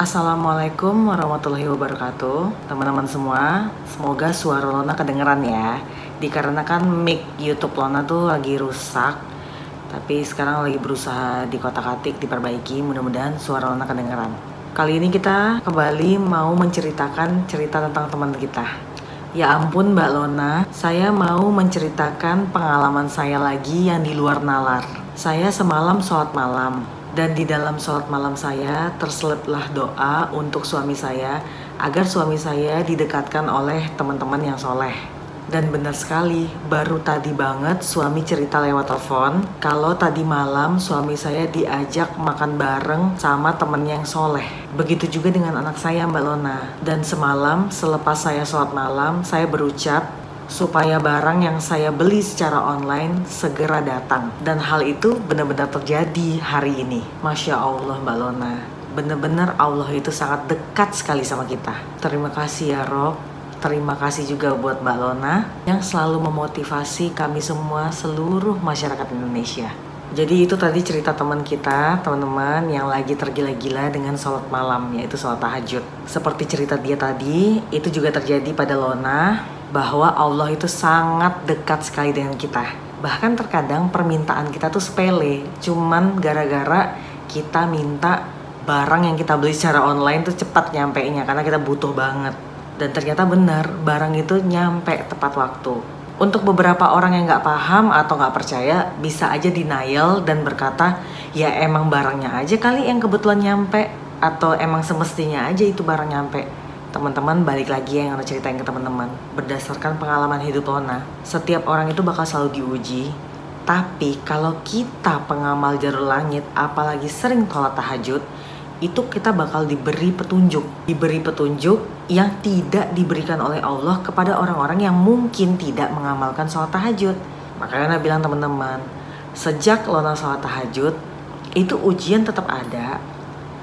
Assalamualaikum warahmatullahi wabarakatuh. Teman-teman semua, semoga suara Lona kedengeran ya. Dikarenakan mic YouTube Lona tuh lagi rusak, tapi sekarang lagi berusaha dikotak-atik, diperbaiki. Mudah-mudahan suara Lona kedengeran. Kali ini kita kembali mau menceritakan cerita tentang teman kita. Ya ampun Mbak Lona, saya mau menceritakan pengalaman saya lagi yang di luar nalar. Saya semalam sholat malam. Dan di dalam sholat malam saya terseliplah doa untuk suami saya agar suami saya didekatkan oleh teman-teman yang soleh. Dan benar sekali, baru tadi banget suami cerita lewat telepon kalau tadi malam suami saya diajak makan bareng sama temennya yang soleh. Begitu juga dengan anak saya Mbak Lona. Dan semalam selepas saya sholat malam, saya berucap supaya barang yang saya beli secara online segera datang. Dan hal itu benar-benar terjadi hari ini. Masya Allah Mbak Lona, benar-benar Allah itu sangat dekat sekali sama kita. Terima kasih ya Rob. Terima kasih juga buat Mbak Lona yang selalu memotivasi kami semua, seluruh masyarakat Indonesia. Jadi itu tadi cerita teman kita, teman-teman yang lagi tergila-gila dengan sholat malam, yaitu sholat tahajud. Seperti cerita dia tadi, itu juga terjadi pada Lona, bahwa Allah itu sangat dekat sekali dengan kita. Bahkan terkadang permintaan kita tuh sepele, cuman gara-gara kita minta barang yang kita beli secara online tuh cepat nyampenya karena kita butuh banget. Dan ternyata benar, barang itu nyampe tepat waktu. Untuk beberapa orang yang gak paham atau gak percaya, bisa aja denial dan berkata, ya emang barangnya aja kali yang kebetulan nyampe, atau emang semestinya aja itu barang nyampe. Teman-teman, balik lagi yang Lona ceritain ke teman-teman. Berdasarkan pengalaman hidup Lona, setiap orang itu bakal selalu diuji. Tapi kalau kita pengamal jalur langit, apalagi sering sholat tahajud, itu kita bakal diberi petunjuk. Diberi petunjuk yang tidak diberikan oleh Allah kepada orang-orang yang mungkin tidak mengamalkan sholat tahajud. Makanya Lona bilang teman-teman, sejak Lona sholat tahajud, itu ujian tetap ada,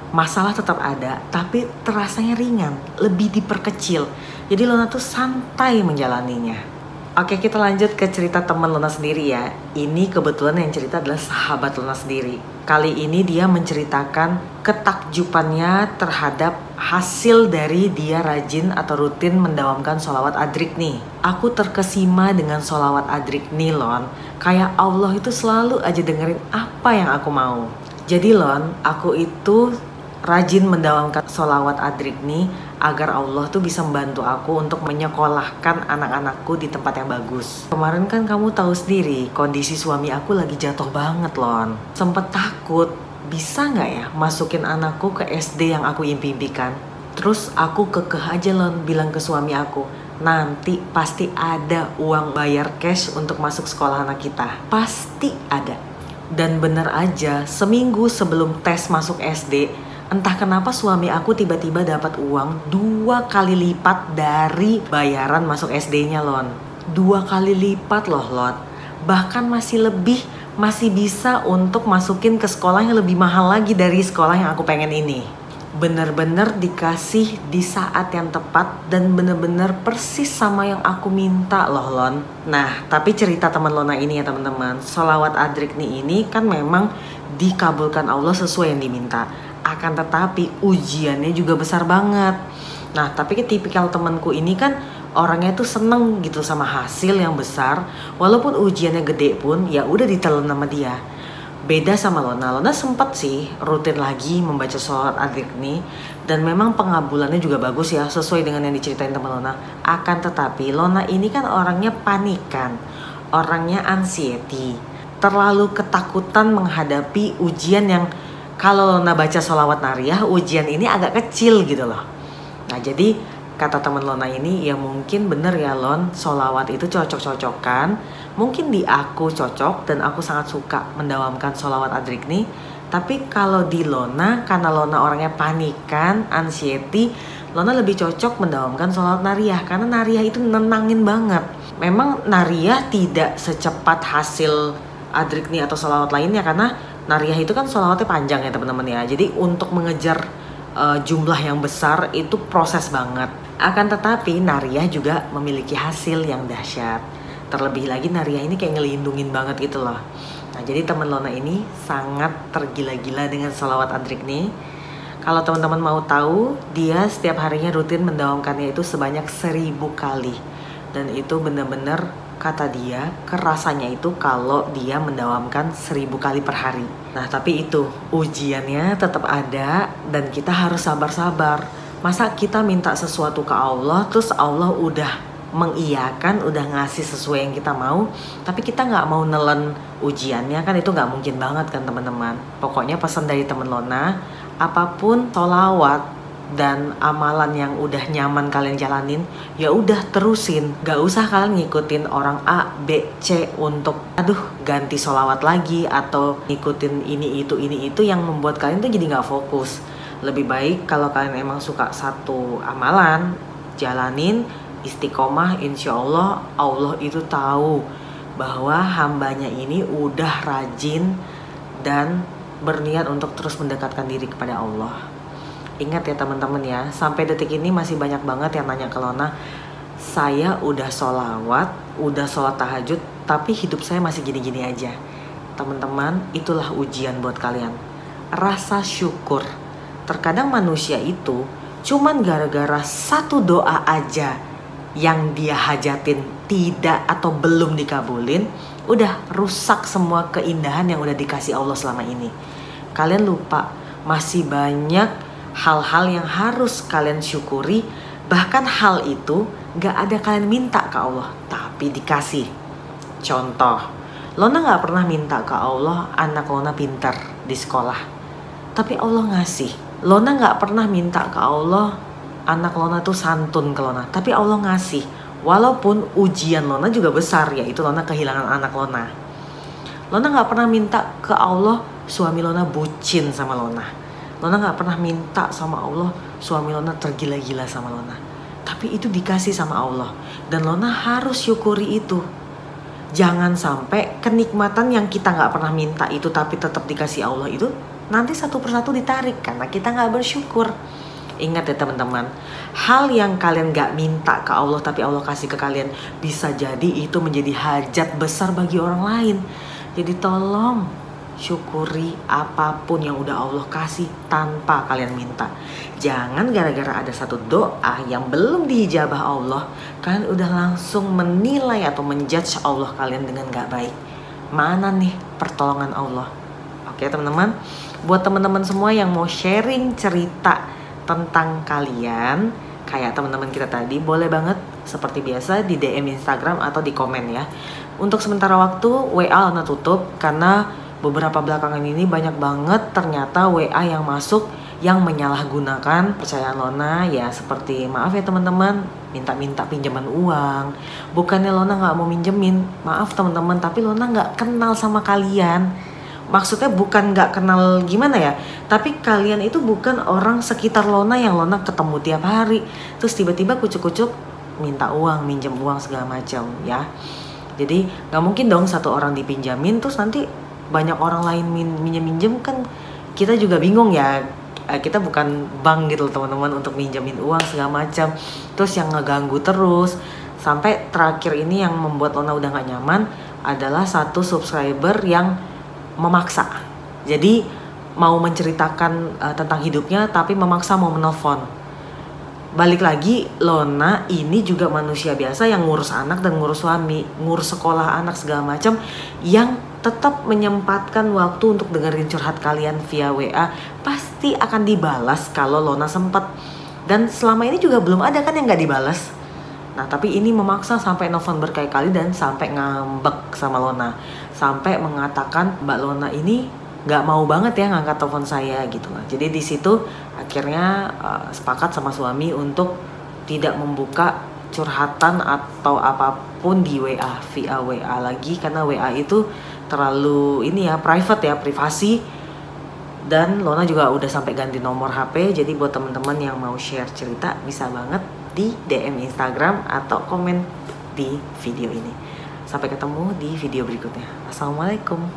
masalah tetap ada, tapi terasanya ringan, lebih diperkecil. Jadi Lona tuh santai menjalaninya. Oke, kita lanjut ke cerita teman Lona sendiri ya. Ini kebetulan yang cerita adalah sahabat Lona sendiri. Kali ini dia menceritakan ketakjubannya terhadap hasil dari dia rajin atau rutin mendawamkan sholawat adrik nih. Aku terkesima dengan sholawat adrik nih Lon. Kayak Allah itu selalu aja dengerin apa yang aku mau. Jadi Lon, aku itu rajin mendawamkan sholawat adrik nih agar Allah tuh bisa membantu aku untuk menyekolahkan anak-anakku di tempat yang bagus. Kemarin kan kamu tahu sendiri kondisi suami aku lagi jatuh banget Lon. Sempet takut, bisa nggak ya masukin anakku ke SD yang aku impikan. Terus aku kekeh aja Lon bilang ke suami aku, nanti pasti ada uang bayar cash untuk masuk sekolah anak kita. Pasti ada. Dan bener aja, seminggu sebelum tes masuk SD, entah kenapa suami aku tiba-tiba dapat uang 2 kali lipat dari bayaran masuk SD-nya Lon. 2 kali lipat loh Lon. Bahkan masih lebih, masih bisa untuk masukin ke sekolah yang lebih mahal lagi dari sekolah yang aku pengen ini. Bener-bener dikasih di saat yang tepat dan bener-bener persis sama yang aku minta loh Lon. Nah, tapi cerita teman Lona ini ya teman-teman, sholawat adrik nih ini kan memang dikabulkan Allah sesuai yang diminta. Akan tetapi ujiannya juga besar banget. Nah, tapi tipikal temanku ini kan orangnya tuh seneng gitu sama hasil yang besar. Walaupun ujiannya gede pun ya udah ditelan sama dia. Beda sama Lona. Lona sempet sih rutin lagi membaca sholawat adrik nih. Dan memang pengabulannya juga bagus ya, sesuai dengan yang diceritain teman Lona. Akan tetapi Lona ini kan orangnya panikan, orangnya anxiety, terlalu ketakutan menghadapi ujian yang kalau Lona baca sholawat nariyah, ujian ini agak kecil gitu loh. Nah jadi kata teman Lona ini, ya mungkin bener ya Lon, sholawat itu cocok-cocokan. Mungkin di aku cocok dan aku sangat suka mendawamkan sholawat adrik nih. Tapi kalau di Lona, karena Lona orangnya panikan, anxiety, Lona lebih cocok mendawamkan sholawat nariyah. Karena nariyah itu nenangin banget. Memang nariyah tidak secepat hasil adrik nih atau sholawat lainnya, karena nariyah itu kan sholawatnya panjang ya teman-teman ya. Jadi untuk mengejar jumlah yang besar itu proses banget. Akan tetapi nariyah juga memiliki hasil yang dahsyat. Terlebih lagi nariyah ini kayak ngelindungin banget gitu loh. Nah jadi teman Lona ini sangat tergila-gila dengan sholawat adrik nih. Kalau teman-teman mau tahu, dia setiap harinya rutin mendawamkannya itu sebanyak 1000 kali. Dan itu benar-benar kata dia kerasanya itu kalau dia mendawamkan 1000 kali per hari. Nah tapi itu ujiannya tetap ada dan kita harus sabar-sabar. Masa kita minta sesuatu ke Allah terus Allah udah mengiyakan, udah ngasih sesuai yang kita mau, tapi kita nggak mau nelen ujiannya, kan itu nggak mungkin banget kan teman-teman. Pokoknya pesan dari temen Lona, apapun sholawat dan amalan yang udah nyaman kalian jalanin, ya udah terusin. Gak usah kalian ngikutin orang A, B, C untuk ganti sholawat lagi atau ngikutin ini itu yang membuat kalian tuh jadi gak fokus. Lebih baik kalau kalian emang suka satu amalan, jalanin istiqomah, insya Allah Allah itu tahu bahwa hambanya ini udah rajin dan berniat untuk terus mendekatkan diri kepada Allah. Ingat ya teman-teman ya, sampai detik ini masih banyak banget yang nanya ke Lona, saya udah sholawat, udah sholat tahajud, tapi hidup saya masih gini-gini aja. Teman-teman, itulah ujian buat kalian. Rasa syukur. Terkadang manusia itu cuman gara-gara satu doa aja yang dia hajatin tidak atau belum dikabulin, udah rusak semua keindahan yang udah dikasih Allah selama ini. Kalian lupa masih banyak hal-hal yang harus kalian syukuri. Bahkan hal itu gak ada kalian minta ke Allah, tapi dikasih. Contoh, Lona gak pernah minta ke Allah anak Lona pintar di sekolah, tapi Allah ngasih. Lona gak pernah minta ke Allah anak Lona tuh santun ke Lona, tapi Allah ngasih. Walaupun ujian Lona juga besar, yaitu Lona kehilangan anak Lona. Lona gak pernah minta ke Allah suami Lona bucin sama Lona. Lona gak pernah minta sama Allah suami Lona tergila-gila sama Lona, tapi itu dikasih sama Allah. Dan Lona harus syukuri itu. Jangan sampai kenikmatan yang kita gak pernah minta itu tapi tetap dikasih Allah itu nanti satu persatu ditarik karena kita gak bersyukur. Ingat ya teman-teman, hal yang kalian gak minta ke Allah tapi Allah kasih ke kalian, bisa jadi itu menjadi hajat besar bagi orang lain. Jadi tolong syukuri apapun yang udah Allah kasih tanpa kalian minta. Jangan gara-gara ada satu doa yang belum diijabah Allah, kalian udah langsung menilai atau menjudge Allah kalian dengan gak baik. Mana nih pertolongan Allah? Oke teman-teman, buat teman-teman semua yang mau sharing cerita tentang kalian kayak teman-teman kita tadi, boleh banget seperti biasa di DM Instagram atau di komen ya. Untuk sementara waktu WA Lona tutup karena beberapa belakangan ini banyak banget ternyata WA yang masuk yang menyalahgunakan percayaan Lona ya, seperti maaf ya teman-teman, minta-minta pinjaman uang. Bukannya Lona nggak mau minjemin, maaf teman-teman, tapi Lona nggak kenal sama kalian. Maksudnya bukan gak kenal gimana ya, tapi kalian itu bukan orang sekitar Lona yang Lona ketemu tiap hari. Terus tiba-tiba kucuk-kucuk minta uang, minjem uang segala macam ya. Jadi gak mungkin dong satu orang dipinjamin terus nanti banyak orang lain minjem kan kita juga bingung ya. Kita bukan bank gitu teman-teman untuk minjemin uang segala macam. Terus yang ngeganggu terus. Sampai terakhir ini yang membuat Lona udah gak nyaman adalah satu subscriber yang memaksa. Jadi mau menceritakan tentang hidupnya tapi memaksa mau menelpon. Balik lagi, Lona ini juga manusia biasa yang ngurus anak dan ngurus suami, ngurus sekolah anak segala macam, yang tetap menyempatkan waktu untuk dengerin curhat kalian via WA. Pasti akan dibalas kalau Lona sempat. Dan selama ini juga belum ada kan yang gak dibalas. Nah tapi ini memaksa sampai nelfon berkali-kali dan sampai ngambek sama Lona, sampai mengatakan Mbak Lona ini nggak mau banget ya ngangkat telepon saya gitu lah. Jadi di situ akhirnya sepakat sama suami untuk tidak membuka curhatan atau apapun di WA via WA lagi, karena WA itu terlalu ini ya, private ya, privasi. Dan Lona juga udah sampai ganti nomor HP. Jadi buat teman-teman yang mau share cerita bisa banget di DM Instagram atau komen di video ini. Sampai ketemu di video berikutnya. Assalamualaikum.